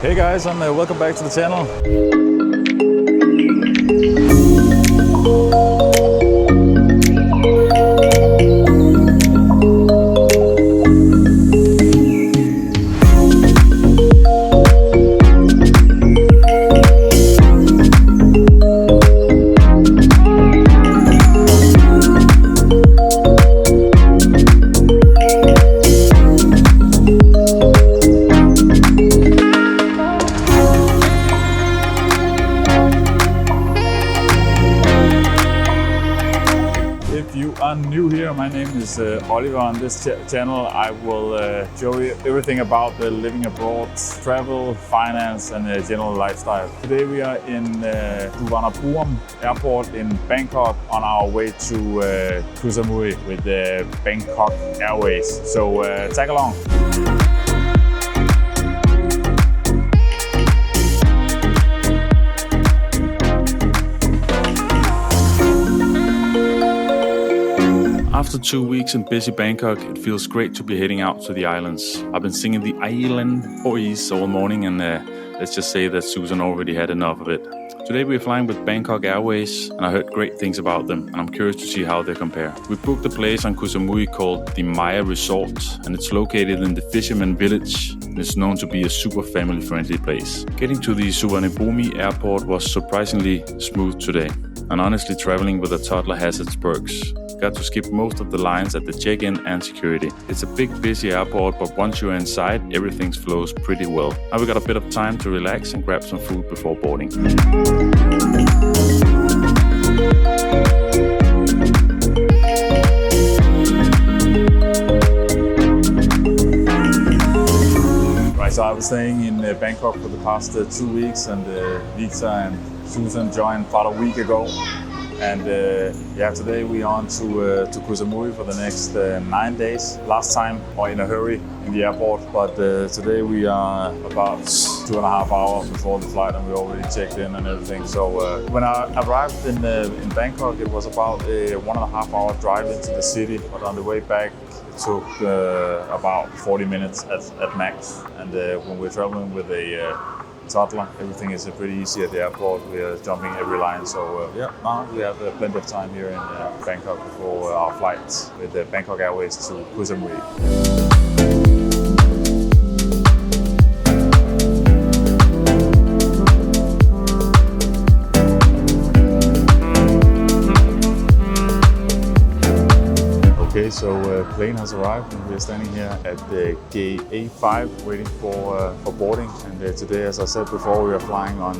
Hey guys, and welcome back to the channel. If you are new here, my name is Oliver. On this channel I will show you everything about living abroad, travel, finance and general lifestyle. Today we are in Suvarnabhumi airport in Bangkok on our way to Koh Samui with Bangkok Airways. So tag along. After 2 weeks in busy Bangkok, it feels great to be heading out to the islands. I've been singing the island boys all morning and let's just say that Susan already had enough of it. Today we're flying with Bangkok Airways and I heard great things about them and I'm curious to see how they compare. We booked a place on Koh Samui called the Maya Resort and it's located in the Fisherman village and it's known to be a super family friendly place. Getting to the Suvarnabhumi airport was surprisingly smooth today and honestly traveling with a toddler has its perks. Got to skip most of the lines at the check-in and security. It's a big busy airport, but once you're inside, everything flows pretty well. Now we got a bit of time to relax and grab some food before boarding. Right, so I was staying in Bangkok for the past 2 weeks and Victor and Susan joined about a week ago. And yeah, today we are on to Koh Samui for the next 9 days. Last time, or in a hurry in the airport, but today we are about 2.5 hours before the flight and we already checked in and everything. So when I arrived in Bangkok, it was about a 1.5 hour drive into the city, but on the way back it took about 40 minutes at max. And when we're traveling with a toddler, everything is pretty easy at the airport. We are jumping every line, so yeah, now we have plenty of time here in Bangkok before our flight with Bangkok Airways to Koh Samui. Okay, so plane has arrived and we're standing here at the gate A5 waiting for boarding. And today, as I said before, we are flying on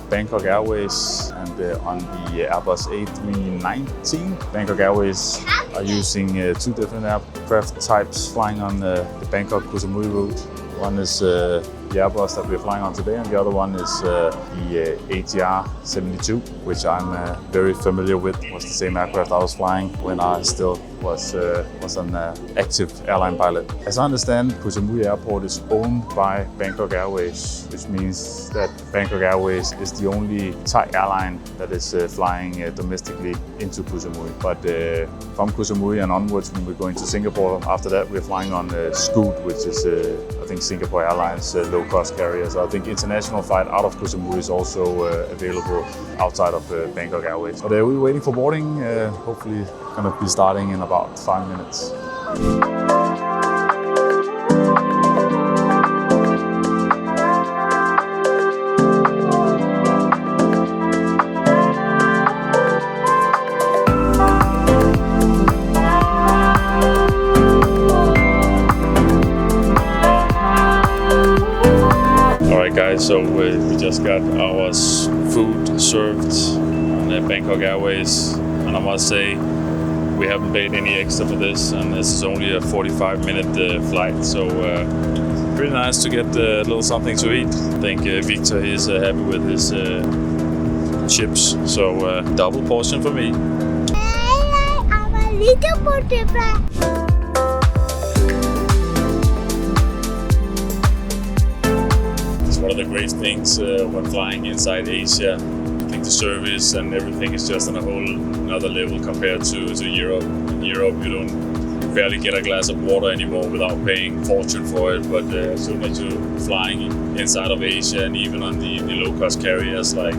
Bangkok Airways and on the Airbus A319. Bangkok Airways are using 2 different aircraft types flying on the Bangkok Koh Samui route. One is the Airbus that we're flying on today, and the other one is the ATR 72, which I'm very familiar with. It was the same aircraft I was flying when I still was an active airline pilot. As I understand, Koh Samui Airport is owned by Bangkok Airways, which means that Bangkok Airways is the only Thai airline that is flying domestically into Koh Samui. But from Koh Samui and onwards, when we're going to Singapore, after that we're flying on Scoot, which is I think Singapore Airlines low-cost carrier. So I think international flight out of Koh Samui is also available outside of Bangkok Airways. But we're waiting for boarding. Hopefully gonna be starting in about 5 minutes. Alright guys, so we just got our food served on Bangkok Airways, and I must say we haven't paid any extra for this, and this is only a 45-minute flight, so pretty nice to get a little something to eat. I think Victor is happy with his chips, so double portion for me. I'm a little butterfly. It's one of the great things when flying inside Asia. I think the service and everything is just on a whole another level compared to Europe. In Europe, you don't barely get a glass of water anymore without paying fortune for it. But as soon as you're flying inside of Asia and even on the low-cost carriers like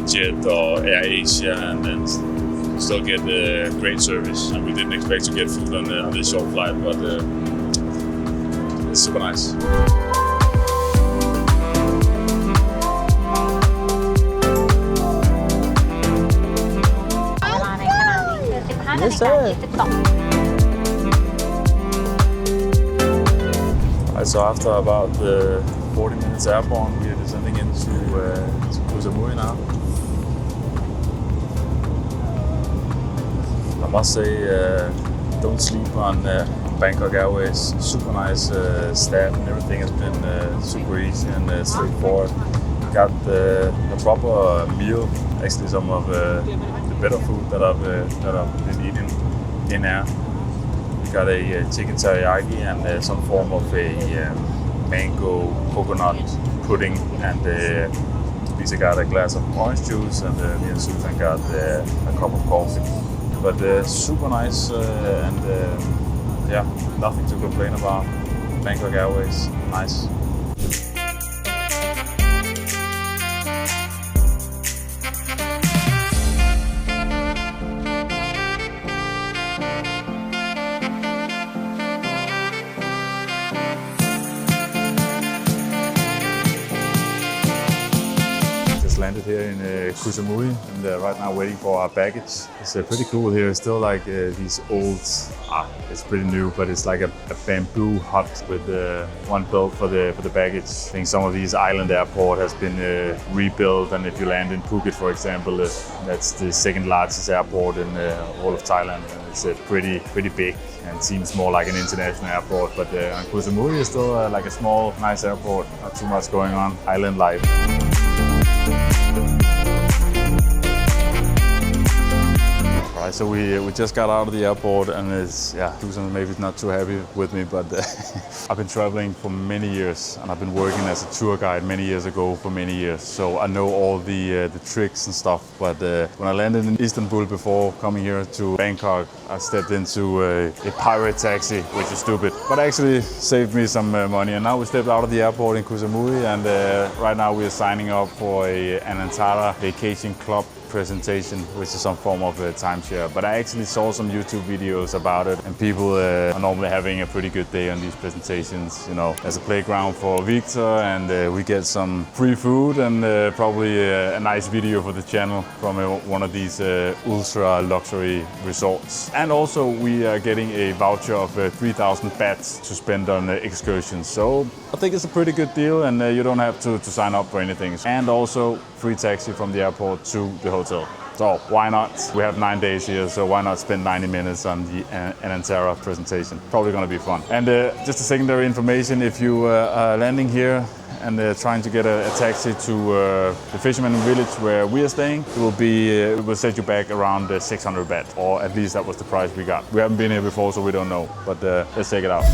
Jet or Air Asia, and then still get great service. And we didn't expect to get food on this short flight, but it's super nice. Yes, sir. Right, so after about 40 minutes airborne, we are descending into Koh Samui now. I must say, don't sleep on Bangkok Airways. Super nice staff, and everything has been super easy and straightforward. Got a proper meal. Actually, some of the better food that I've been eating in air. We got a chicken teriyaki and some form of a mango coconut pudding, and Lisa got a glass of orange juice, and me and Susan got a cup of coffee. But super nice, and yeah, nothing to complain about. Bangkok Airways, nice. Landed here in Koh Samui, and right now waiting for our baggage. It's pretty cool here. It's still like these old, it's pretty new, but it's like a bamboo hut with one belt for the baggage. I think some of these island airport has been rebuilt, and if you land in Phuket, for example, that's the second largest airport in all of Thailand, and it's pretty big and seems more like an international airport. But Koh Samui is still like a small, nice airport. Not too much going on. Island life. Right, so we just got out of the airport, and it's, Susan maybe not too happy with me, but I've been traveling for many years, and I've been working as a tour guide many years ago for many years, so I know all the tricks and stuff. But when I landed in Istanbul before coming here to Bangkok, I stepped into a pirate taxi, which is stupid, but actually saved me some money. And now we stepped out of the airport in Koh Samui, and right now we are signing up for an Anantara Vacation Club presentation, which is some form of a timeshare. But I actually saw some YouTube videos about it, and people are normally having a pretty good day on these presentations. You know, there's a playground for Victor, and we get some free food, and probably a nice video for the channel from one of these ultra luxury resorts. And also we are getting a voucher of 3,000 bahts to spend on excursions. So I think it's a pretty good deal, and you don't have to sign up for anything. And also free taxi from the airport to the hotel. So why not? We have 9 days here, so why not spend 90 minutes on the Anantara presentation? Probably gonna be fun. And just a secondary information, if you are landing here and trying to get a taxi to the Fisherman village where we are staying, it will set you back around 600 baht, or at least that was the price we got. We haven't been here before, so we don't know, but let's check it out.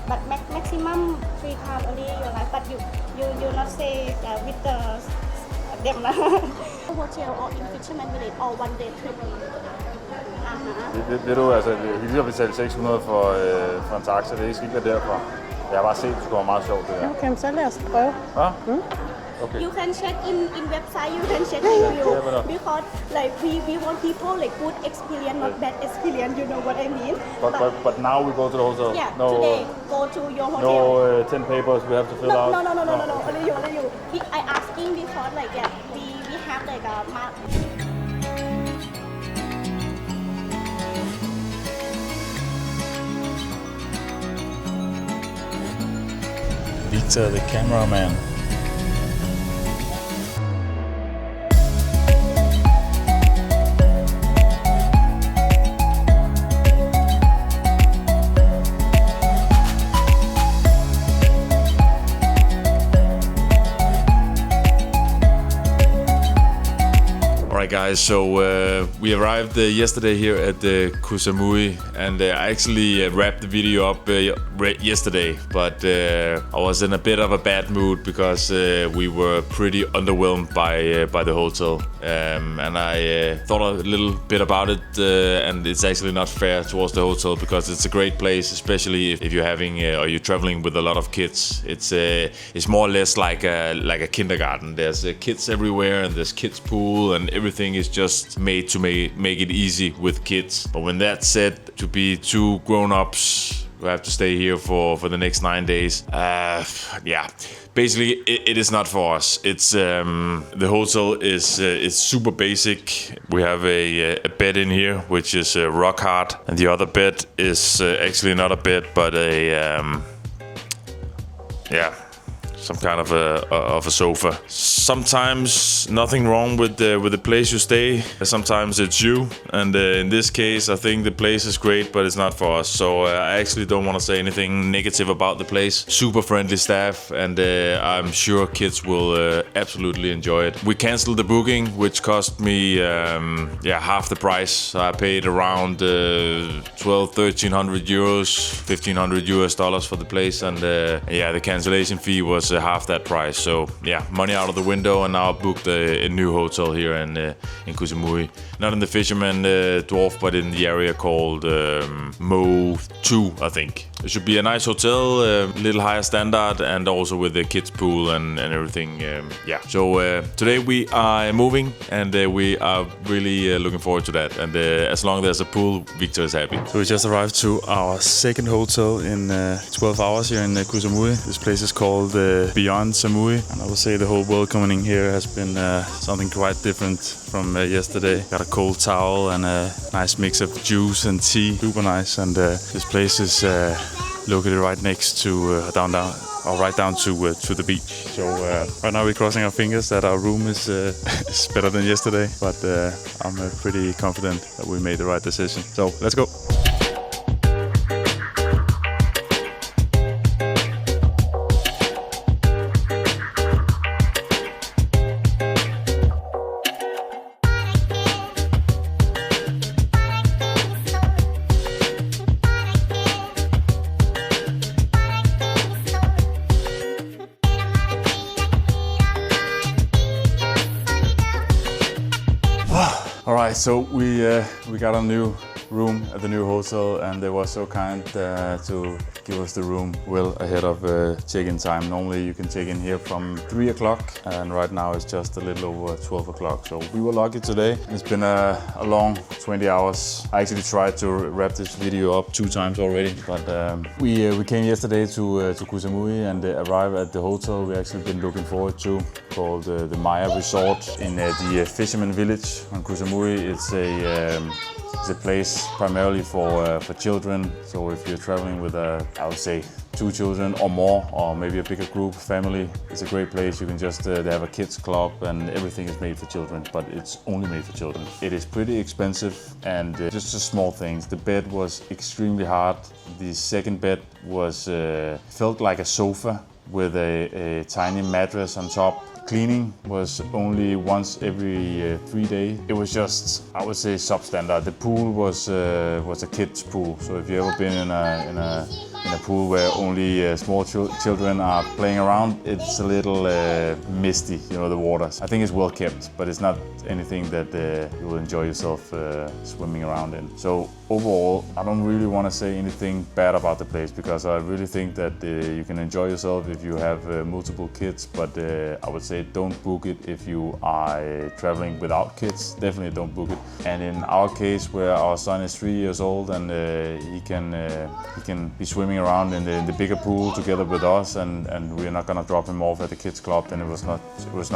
But maximum 3 times only in your life. But you not stay with them. Hotel or in Fisherman village or one day trip. Ved du, altså, vi lige har betalt 600 for en taxa, det skal ikke være derfra. Jeg har bare set, det skulle være meget sjovt det der. Okay, så lad os prøve. Ja? Okay. You can check in website, you can check review, because like we want people like good experience, not bad experience, you know what I mean? But now we go to the hotel. Yeah, no, today go to your hotel. No 10 papers we have to fill out? No, only you. I asking because like we have like a map. Victor, the cameraman. Alright guys, so we arrived yesterday here at Koh Samui, and I actually wrapped the video up yesterday, but I was in a bit of a bad mood because we were pretty underwhelmed by the hotel, and I thought a little bit about it, and it's actually not fair towards the hotel because it's a great place, especially if you're having or you're traveling with a lot of kids. It's more or less like a kindergarten. There's kids everywhere, and there's kids pool, and everything is just made to make it easy with kids. But when that's said, to be two grown-ups who have to stay here for the next 9 days, yeah, basically it is not for us. It's the hotel is super basic. We have a bed in here which is rock hard, and the other bed is actually not a bed but yeah, some kind of a sofa. Sometimes nothing wrong with the place you stay. Sometimes it's you, and in this case I think the place is great, but it's not for us. So I actually don't want to say anything negative about the place. Super friendly staff, and I'm sure kids will absolutely enjoy it. We canceled the booking, which cost me half the price. I paid around 1,200-1,300 euros, $1,500 for the place, and yeah, the cancellation fee was half that price. So yeah, money out of the window, and now I booked a new hotel here in Koh Samui. Not in the Fisherman Dwarf, but in the area called Mo 2, I think. It should be a nice hotel, a little higher standard, and also with the kids pool and everything. Yeah. So today we are moving, and we are really looking forward to that. And as long as there's a pool, Victor is happy. So we just arrived to our second hotel in 12 hours here in Koh Samui. This place is called Beyond Samui, and I will say the whole welcoming here has been something quite different from yesterday. Got a cold towel and a nice mix of juice and tea. Super nice, and this place is located right next to right down to the beach. So right now we're crossing our fingers that our room is better than yesterday, but I'm pretty confident that we made the right decision. So let's go. Alright, so we got a new room at the new hotel, and they were so kind to give us the room well ahead of check-in time. Normally you can check in here from 3 o'clock, and right now it's just a little over 12 o'clock. So we were lucky today. It's been a long 20 hours. I actually tried to wrap this video up 2 times already, but we came yesterday to Koh Samui and arrived at the hotel we actually been looking forward to, called the Maya Resort in the Fisherman village on Koh Samui. It's a place primarily for children. So if you're traveling with I would say 2 children or more, or maybe a bigger group, family, it's a great place. You can just, they have a kids club, and everything is made for children, but it's only made for children. It is pretty expensive, and just the small things. The bed was extremely hard. The second bed was felt like a sofa with a tiny mattress on top. Cleaning was only once every 3 days. It was just, I would say, substandard. The pool was a kids pool. So if you ever been in a pool where only small children are playing around, it's a little misty, you know, the waters. I think it's well kept, but it's not anything that you will enjoy yourself swimming around in. So overall, I don't really want to say anything bad about the place, because I really think that you can enjoy yourself if you have multiple kids, but I would say don't book it if you are traveling without kids. Definitely don't book it. And in our case, where our son is 3 years old, and he can be swimming around in the bigger pool together with us, and we're not gonna drop him off at the kids club, then it was not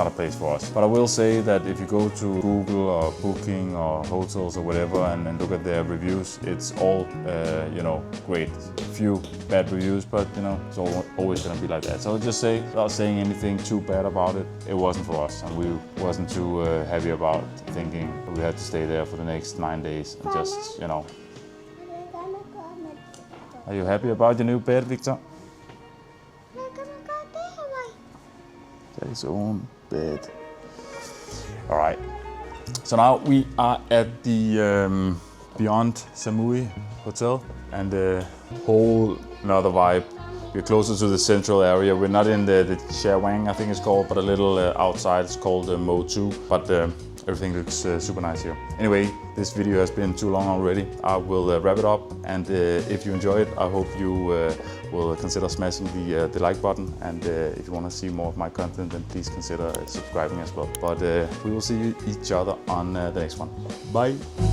a place for us. But I will say that if you go to Google or Booking or hotels or whatever and look at their reviews, it's all you know, great. A few bad reviews, but you know, it's always gonna be like that. So I'll just say, without saying anything too bad about it, it wasn't for us, and we wasn't too happy about thinking we had to stay there for the next 9 days and just, you know. Are you happy about your new bed, Victor? Got his own bed. All right. So now we are at the Beyond Samui hotel, and a whole another vibe. We're closer to the central area. We're not in the Shawang, I think it's called, but a little outside. It's called Mo 2, but everything looks super nice here. Anyway, this video has been too long already. I will wrap it up, and if you enjoy it, I hope you will consider smashing the like button, and if you want to see more of my content, then please consider subscribing as well. But we will see each other on the next one. Bye!